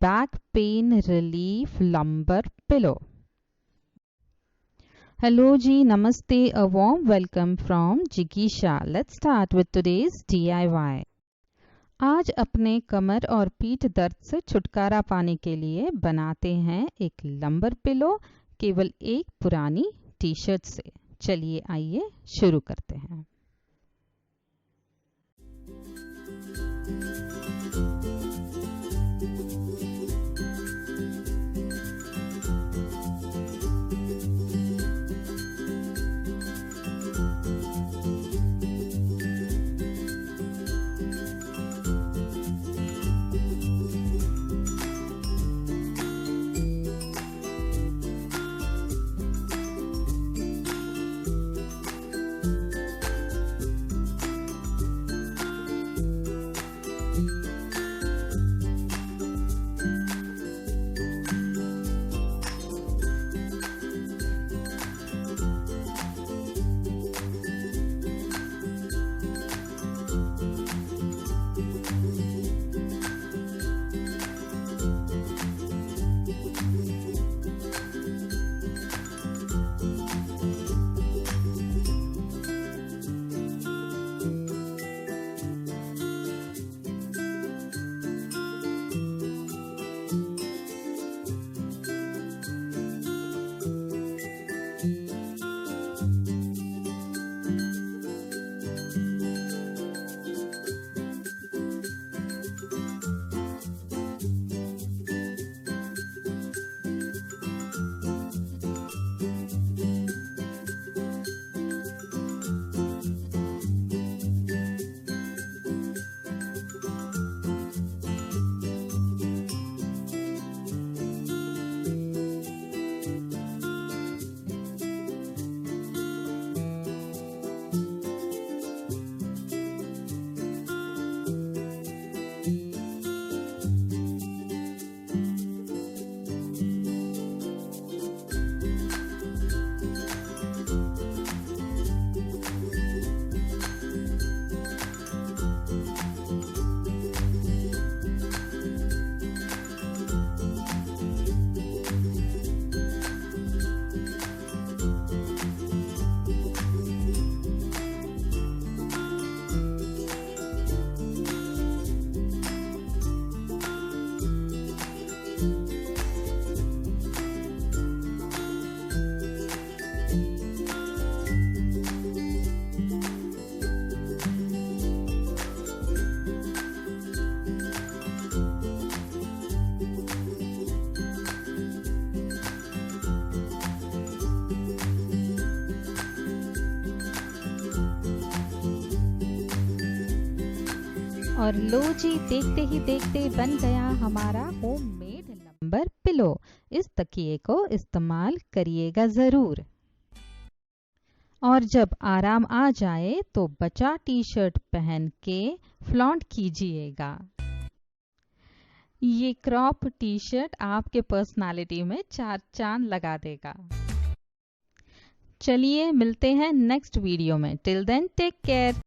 back pain relief lumbar pillow. Hello ji, namaste, a warm welcome from Jikisha. Let's start with today's DIY. आज अपने कमर और पीठ दर्द से छुटकारा पाने के लिए बनाते हैं एक लंबर पिलो केवल एक पुरानी टी शर्ट से। चलिए आइए शुरू करते हैं। और लो जी, देखते ही देखते बन गया हमारा होममेड लंबर पिलो। इस तकिए को इस्तेमाल करिएगा ज़रूर। और जब आराम आ जाए तो बचा टी शर्ट पहन के फ्लॉन्ट कीजिएगा। ये क्रॉप टी शर्ट आपके पर्सनालिटी में 4 चांद लगा देगा। चलिए मिलते हैं नेक्स्ट वीडियो में। Till then take care.